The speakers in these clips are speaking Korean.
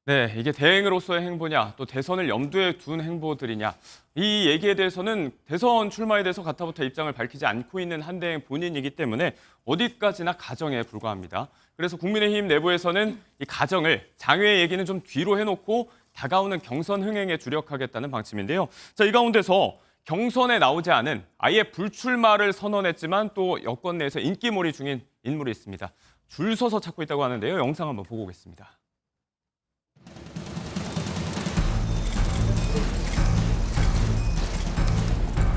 네, 이게 대행으로서의 행보냐, 또 대선을 염두에 둔 행보들이냐. 이 얘기에 대해서는 대선 출마에 대해서 가타부터 입장을 밝히지 않고 있는 한대행 본인이기 때문에 어디까지나 가정에 불과합니다. 그래서 국민의힘 내부에서는 이 가정을, 장외 얘기는 좀 뒤로 해놓고 다가오는 경선 흥행에 주력하겠다는 방침인데요. 자, 이 가운데서 경선에 나오지 않은 아예 불출마를 선언했지만 또 여권 내에서 인기몰이 중인 인물이 있습니다. 줄 서서 찾고 있다고 하는데요. 영상 한번 보고 오겠습니다.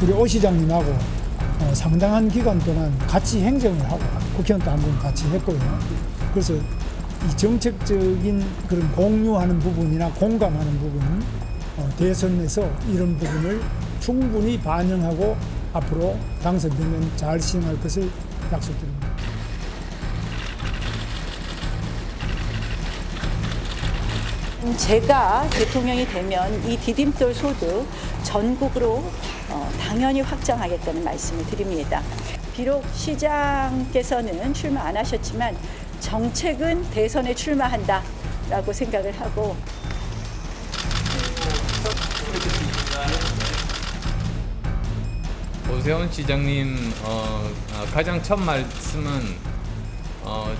우리 오 시장님하고 상당한 기간 동안 같이 행정을 하고 국회의원도 한 번 같이 했고요. 그래서 이 정책적인 그런 공유하는 부분이나 공감하는 부분, 대선에서 이런 부분을 충분히 반영하고 앞으로 당선되면 잘 시행할 것을 약속드립니다. 제가 대통령이 되면 이 디딤돌 소득 전국으로 당연히 확장하겠다는 말씀을 드립니다. 비록 시장께서는 출마 안 하셨지만 정책은 대선에 출마한다라고 생각을 하고 오세훈 시장님 가장 첫 말씀은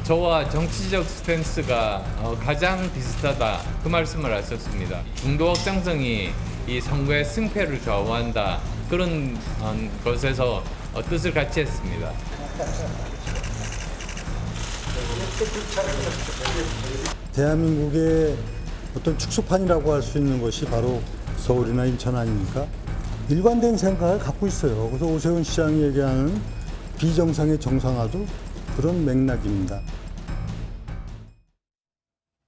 저와 정치적 스탠스가 가장 비슷하다 그 말씀을 하셨습니다. 중도 확장성이 이 선거의 승패를 좌우한다 그런 것에서 뜻을 같이 했습니다. 대한민국의 어떤 축소판이라고 할 수 있는 것이 바로 서울이나 인천 아닙니까? 일관된 생각을 갖고 있어요. 그래서 오세훈 시장이 얘기하는 비정상의 정상화도 그런 맥락입니다.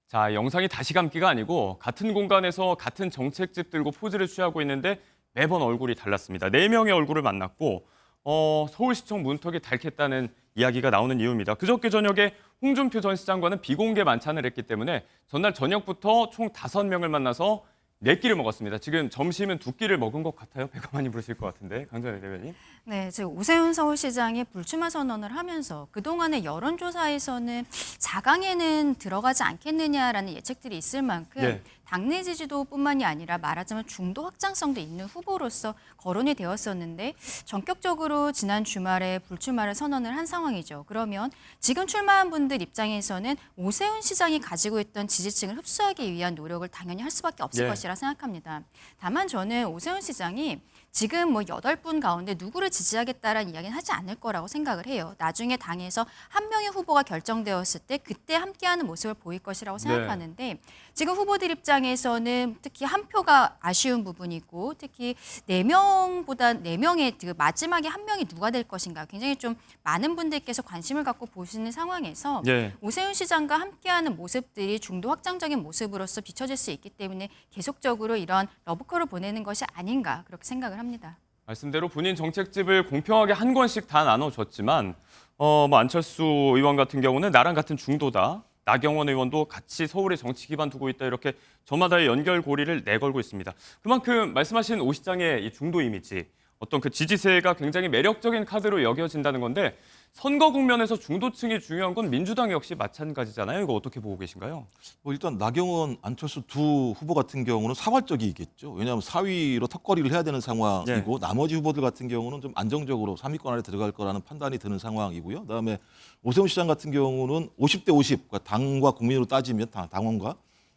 자, 영상이 다시 감기가 아니고 같은 공간에서 같은 정책집 들고 포즈를 취하고 있는데 매번 얼굴이 달랐습니다. 4명의 얼굴을 만났고 서울시청 문턱이 닳겠다는 이야기가 나오는 이유입니다. 그저께 저녁에 홍준표 전 시장과는 비공개 만찬을 했기 때문에 전날 저녁부터 총 5명을 만나서 4끼를 먹었습니다. 지금 점심은 2끼를 먹은 것 같아요. 배가 많이 부르실 것 같은데. 강전혜 대변인. 네, 지금 오세훈 서울시장이 불출마 선언을 하면서 그동안의 여론조사에서는 4강에는 들어가지 않겠느냐라는 예측들이 있을 만큼 네. 당내 지지도뿐만이 아니라 말하자면 중도 확장성도 있는 후보로서 거론이 되었었는데 전격적으로 지난 주말에 불출마를 선언을 한 상황이죠. 그러면 지금 출마한 분들 입장에서는 오세훈 시장이 가지고 있던 지지층을 흡수하기 위한 노력을 당연히 할 수밖에 없을 네. 것이라 생각합니다. 다만 저는 오세훈 시장이 지금 뭐 8분 가운데 누구를 지지하겠다라는 이야기는 하지 않을 거라고 생각을 해요. 나중에 당에서 한 명의 후보가 결정되었을 때 그때 함께하는 모습을 보일 것이라고 생각하는데 지금 후보들 입장에서는 특히 한 표가 아쉬운 부분이고 특히 4명보다 4명의 그 마지막에 한 명이 누가 될 것인가 굉장히 좀 많은 분들께서 관심을 갖고 보시는 상황에서 오세훈 시장과 함께하는 모습들이 중도 확장적인 모습으로서 비춰질 수 있기 때문에 계속적으로 이런 러브콜을 보내는 것이 아닌가 그렇게 생각을 합니다. 말씀대로 본인 정책집을 공평하게 한 권씩 다 나눠줬지만 뭐 안철수 의원 같은 경우는 나랑 같은 중도다. 나경원 의원도 같이 서울에 정치 기반 두고 있다. 이렇게 저마다의 연결고리를 내걸고 있습니다. 그만큼 말씀하신 오 시장의 이 중도 이미지, 어떤 그 지지세가 굉장히 매력적인 카드로 여겨진다는 건데 선거 국면에서 중도층이 중요한 건 민주당 역시 마찬가지잖아요. 이거 어떻게 보고 계신가요? 일단 나경원, 안철수 두 후보 같은 경우는 사활적이겠죠. 왜냐하면 4위로 턱걸이를 해야 되는 상황이고 나머지 후보들 같은 경우는 좀 안정적으로 3위권 안에 들어갈 거라는 판단이 드는 상황이고요. 그다음에 오세훈 시장 같은 경우는 50대 50, 그러니까 당과 국민으로 따지면 당원과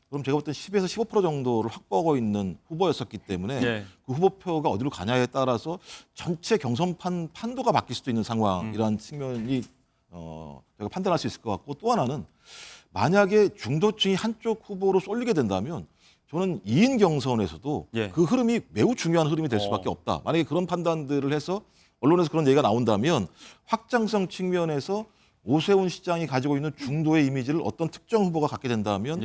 그럼 제가 볼 때 10에서 15% 정도를 확보하고 있는 후보였었기 때문에 그 후보표가 어디로 가냐에 따라서 전체 경선판 판도가 바뀔 수도 있는 상황이라는 측면이 제가 판단할 수 있을 것 같고 또 하나는 만약에 중도층이 한쪽 후보로 쏠리게 된다면 저는 2인 경선에서도 그 흐름이 매우 중요한 흐름이 될 수밖에 없다. 만약에 그런 판단들을 해서 언론에서 그런 얘기가 나온다면 확장성 측면에서 오세훈 시장이 가지고 있는 중도의 이미지를 어떤 특정 후보가 갖게 된다면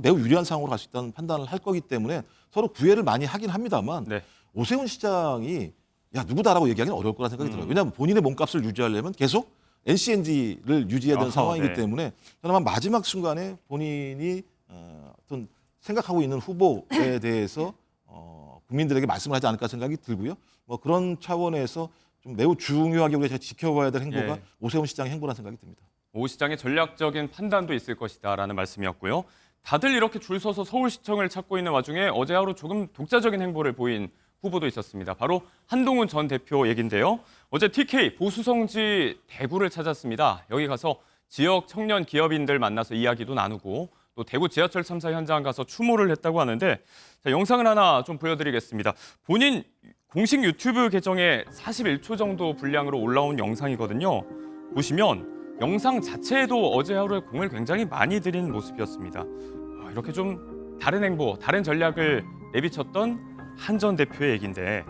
매우 유리한 상황으로 갈 수 있다는 판단을 할 거기 때문에 서로 구애를 많이 하긴 합니다만 오세훈 시장이 야 누구다라고 얘기하기는 어려울 거라는 생각이 들어요. 왜냐하면 본인의 몸값을 유지하려면 계속 NCND를 유지해야 되는 상황이기 때문에 저는 아마 마지막 순간에 본인이 어떤 생각하고 있는 후보에 대해서 국민들에게 말씀을 하지 않을까 생각이 들고요. 뭐 그런 차원에서 좀 매우 중요하게 우리가 지켜봐야 될 행보가 오세훈 시장의 행보라는 생각이 듭니다. 오 시장의 전략적인 판단도 있을 것이다라는 말씀이었고요. 다들 이렇게 줄 서서 서울시청을 찾고 있는 와중에 어제 하루 조금 독자적인 행보를 보인 후보도 있었습니다. 바로 한동훈 전 대표 얘긴데요. 어제 TK 보수성지 대구를 찾았습니다. 여기 가서 지역 청년 기업인들 만나서 이야기도 나누고 또 대구 지하철 참사 현장 가서 추모를 했다고 하는데 자, 영상을 하나 좀 보여드리겠습니다. 본인 공식 유튜브 계정에 41초 정도 분량으로 올라온 영상이거든요. 보시면 영상 자체에도 어제 하루에 공을 굉장히 많이 들인 모습이었습니다. 이렇게 좀 다른 행보, 다른 전략을 내비쳤던 한 전 대표의 얘기인데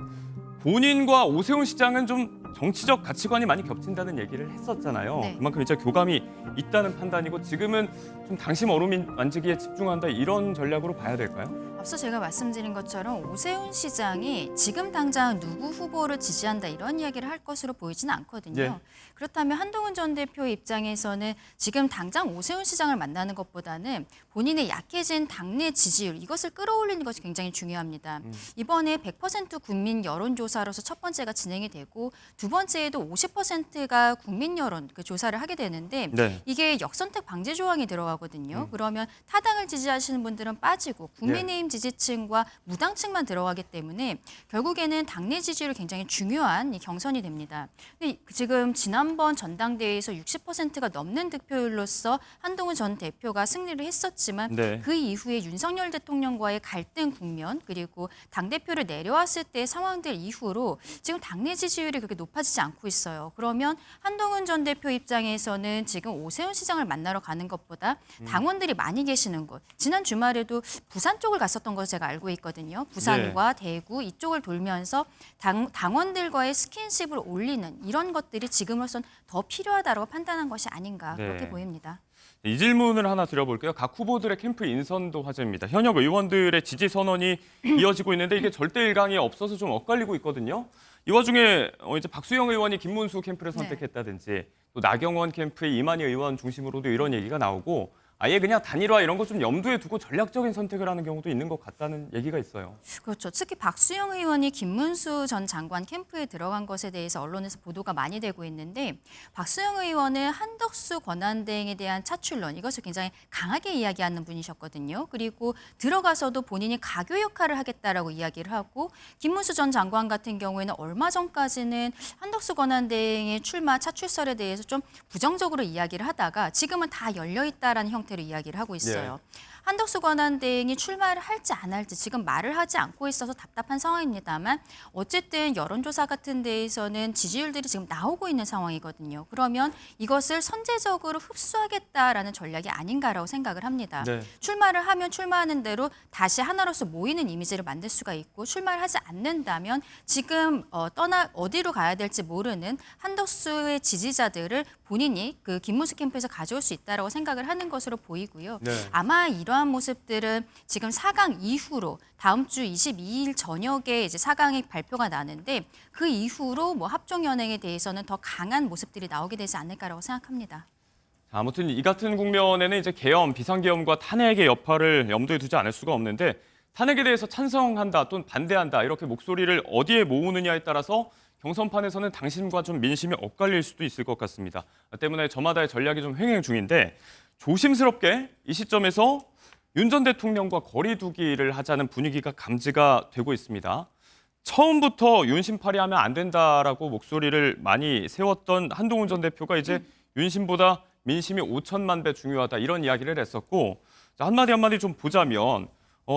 본인과 오세훈 시장은 좀 정치적 가치관이 많이 겹친다는 얘기를 했었잖아요. 네. 그만큼 이제 교감이 있다는 판단이고 지금은 좀 당심 얼음 만지기에 집중한다 이런 전략으로 봐야 될까요? 앞서 제가 말씀드린 것처럼 오세훈 시장이 지금 당장 누구 후보를 지지한다 이런 이야기를 할 것으로 보이지는 않거든요. 예. 그렇다면 한동훈 전 대표 입장에서는 지금 당장 오세훈 시장을 만나는 것보다는 본인의 약해진 당내 지지율 이것을 끌어올리는 것이 굉장히 중요합니다. 이번에 100% 국민 여론조사로서 첫 번째가 진행이 되고 두 번째에도 50%가 국민 여론 그 조사를 하게 되는데 네. 이게 역선택 방지 조항이 들어가거든요. 그러면 타당을 지지하시는 분들은 빠지고 국민의힘 지지층과 무당층만 들어가기 때문에 결국에는 당내 지지율이 굉장히 중요한 이 경선이 됩니다. 근데 지금 지난번 전당대회에서 60%가 넘는 득표율로서 한동훈 전 대표가 승리를 했었지만 네. 그 이후에 윤석열 대통령과의 갈등 국면 그리고 당대표를 내려왔을 때 상황들 이후로 지금 당내 지지율이 그렇게 높아지지 않고 있어요. 그러면 한동훈 전 대표 입장에서는 지금 오세훈 시장을 만나러 가는 것보다 당원들이 많이 계시는 곳 지난 주말에도 부산 쪽을 갔었던 걸 제가 알고 있거든요. 부산과 대구 이쪽을 돌면서 당원들과의 스킨십을 올리는 이런 것들이 지금으로선 더 필요하다고 판단한 것이 아닌가 네. 그렇게 보입니다. 이 질문을 하나 드려볼게요. 각 후보들의 캠프 인선도 화제입니다. 현역 의원들의 지지 선언이 이어지고 있는데 이게 절대 일강이 없어서 좀 엇갈리고 있거든요. 이 와중에 이제 박수영 의원이 김문수 캠프를 선택했다든지 또 나경원 캠프의 이만희 의원 중심으로도 이런 얘기가 나오고 아예 그냥 단일화 이런 거 좀 염두에 두고 전략적인 선택을 하는 경우도 있는 것 같다는 얘기가 있어요. 그렇죠. 특히 박수영 의원이 김문수 전 장관 캠프에 들어간 것에 대해서 언론에서 보도가 많이 되고 있는데 박수영 의원은 한덕수 권한대행에 대한 차출론 이것을 굉장히 강하게 이야기하는 분이셨거든요. 그리고 들어가서도 본인이 가교 역할을 하겠다라고 이야기를 하고 김문수 전 장관 같은 경우에는 얼마 전까지는 한덕수 권한대행의 출마 차출설에 대해서 좀 부정적으로 이야기를 하다가 지금은 다 열려있다라는 형태로 이야기를 하고 있어요. 한덕수 권한대행이 출마를 할지 안 할지 지금 말을 하지 않고 있어서 답답한 상황입니다만 어쨌든 여론조사 같은 데에서는 지지율들이 지금 나오고 있는 상황이거든요. 그러면 이것을 선제적으로 흡수하겠다라는 전략이 아닌가라고 생각을 합니다. 네. 출마를 하면 출마하는 대로 다시 하나로서 모이는 이미지를 만들 수가 있고 출마를 하지 않는다면 지금 어디로 가야 될지 모르는 한덕수의 지지자들을 본인이 그 김문수 캠프에서 가져올 수 있다라고 생각을 하는 것으로 보이고요. 네. 아마 이러한 모습들은 지금 4강 이후로 다음 주 22일 저녁에 이제 4강이 발표가 나는데 그 이후로 뭐 합종 연행에 대해서는 더 강한 모습들이 나오게 되지 않을까라고 생각합니다. 아무튼 이 같은 국면에는 이제 계엄, 비상계엄과 탄핵의 여파를 염두에 두지 않을 수가 없는데 탄핵에 대해서 찬성한다 또는 반대한다 이렇게 목소리를 어디에 모으느냐에 따라서 경선판에서는 당심과 좀 민심이 엇갈릴 수도 있을 것 같습니다. 때문에 저마다의 전략이 좀 횡행 중인데 조심스럽게 이 시점에서 윤 전 대통령과 거리 두기를 하자는 분위기가 감지가 되고 있습니다. 처음부터 윤심팔이 하면 안 된다라고 목소리를 많이 세웠던 한동훈 전 대표가 이제 윤심보다 민심이 5천만 배 중요하다 이런 이야기를 했었고 한마디 한마디 좀 보자면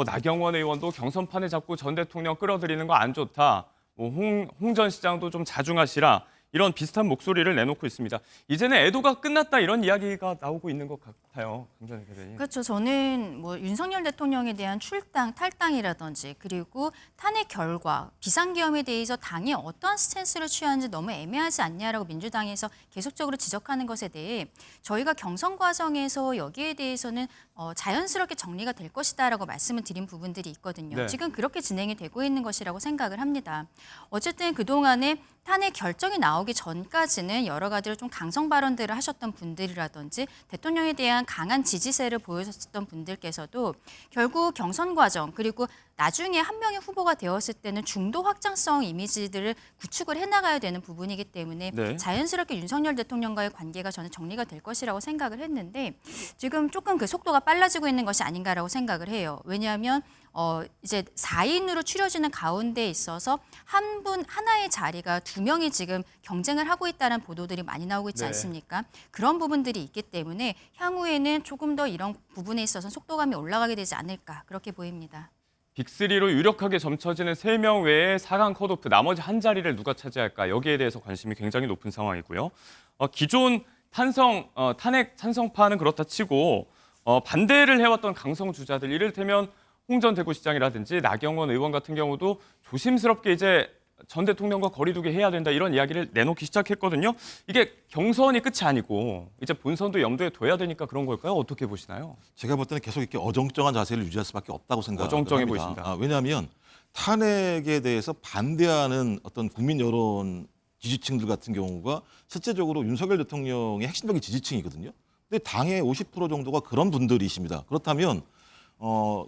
나경원 의원도 경선판에 자꾸 전 대통령 끌어들이는 거 안 좋다. 홍 전 시장도 좀 자중하시라. 이런 비슷한 목소리를 내놓고 있습니다. 이제는 애도가 끝났다 이런 이야기가 나오고 있는 것 같아요. 강변 대변인. 그렇죠. 저는 뭐 윤석열 대통령에 대한 출당, 탈당이라든지 그리고 탄핵 결과, 비상계엄에 대해서 당이 어떠한 스탠스를 취하는지 너무 애매하지 않냐라고 민주당에서 계속적으로 지적하는 것에 대해 저희가 경선 과정에서 여기에 대해서는 자연스럽게 정리가 될 것이다라고 말씀을 드린 부분들이 있거든요. 네. 지금 그렇게 진행이 되고 있는 것이라고 생각을 합니다. 어쨌든 그동안에 탄핵 결정이 나오기 전까지는 여러 가지로 좀 강성 발언들을 하셨던 분들이라든지 대통령에 대한 강한 지지세를 보여줬던 분들께서도 결국 경선 과정 그리고 나중에 한 명의 후보가 되었을 때는 중도 확장성 이미지들을 구축을 해나가야 되는 부분이기 때문에 네. 자연스럽게 윤석열 대통령과의 관계가 저는 정리가 될 것이라고 생각을 했는데 지금 조금 그 속도가 빨라지고 있는 것이 아닌가라고 생각을 해요. 왜냐하면 이제 4인으로 추려지는 가운데 있어서 하나의 자리가 2명이 지금 경쟁을 하고 있다는 보도들이 많이 나오고 있지 네. 않습니까? 그런 부분들이 있기 때문에 향후에는 조금 더 이런 부분에 있어서 속도감이 올라가게 되지 않을까 그렇게 보입니다. 빅3로 유력하게 점쳐지는 3명 외에 4강 컷오프 나머지 한 자리를 누가 차지할까 여기에 대해서 관심이 굉장히 높은 상황이고요. 기존 탄핵 찬성파는 그렇다 치고 반대를 해왔던 강성 주자들 이를테면 홍 전 대구시장이라든지 나경원 의원 같은 경우도 조심스럽게 이제 전 대통령과 거리두기 해야 된다 이런 이야기를 내놓기 시작했거든요. 이게 경선이 끝이 아니고 이제 본선도 염두에 둬야 되니까 그런 걸까요? 어떻게 보시나요? 제가 볼 때는 계속 이렇게 어정쩡한 자세를 유지할 수밖에 없다고 생각합니다. 어정쩡해 보이십니다. 왜냐하면 탄핵에 대해서 반대하는 어떤 국민 여론 지지층들 같은 경우가 실제적으로 윤석열 대통령의 핵심적인 지지층이거든요. 근데 당의 50% 정도가 그런 분들이십니다. 그렇다면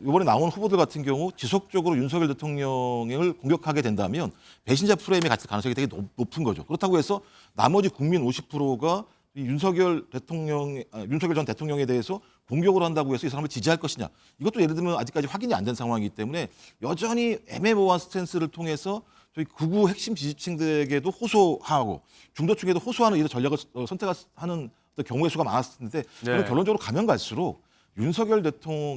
이번에 나온 후보들 같은 경우 지속적으로 윤석열 대통령을 공격하게 된다면 배신자 프레임에 갇힐 가능성이 되게 높은 거죠. 그렇다고 해서 나머지 국민 50%가 윤석열 전 대통령에 대해서 공격을 한다고 해서 이 사람을 지지할 것이냐. 이것도 예를 들면 아직까지 확인이 안 된 상황이기 때문에 여전히 애매모호한 스탠스를 통해서 저희 극우 핵심 지지층들에게도 호소하고 중도층에도 호소하는 이런 전략을 선택하는 경우의 수가 많았을 텐데 저는 결론적으로 가면 갈수록 윤석열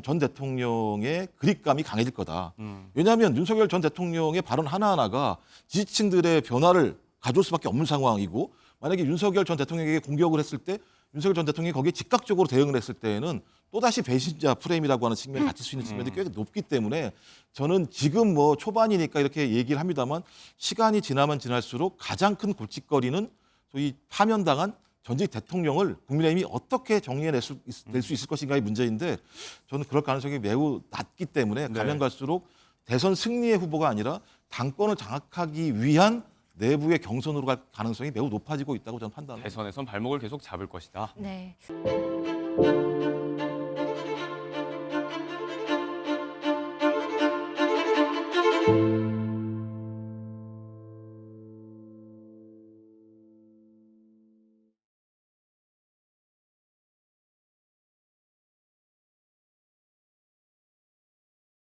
전 대통령의 그립감이 강해질 거다. 왜냐하면 윤석열 전 대통령의 발언 하나하나가 지지층들의 변화를 가져올 수밖에 없는 상황이고 만약에 윤석열 전 대통령에게 공격을 했을 때 윤석열 전 대통령이 거기에 즉각적으로 대응을 했을 때는 또다시 배신자 프레임이라고 하는 측면에 갇힐 수 있는 측면이 꽤 높기 때문에 저는 지금 뭐 초반이니까 이렇게 얘기를 합니다만 시간이 지나면 지날수록 가장 큰 골칫거리는 소위 파면당한 전직 대통령을 국민의힘이 어떻게 정리해낼 수 있을 것인가의 문제인데 저는 그럴 가능성이 매우 낮기 때문에 가면 갈수록 대선 승리의 후보가 아니라 당권을 장악하기 위한 내부의 경선으로 갈 가능성이 매우 높아지고 있다고 저는 판단합니다. 대선에선 발목을 계속 잡을 것이다. 네.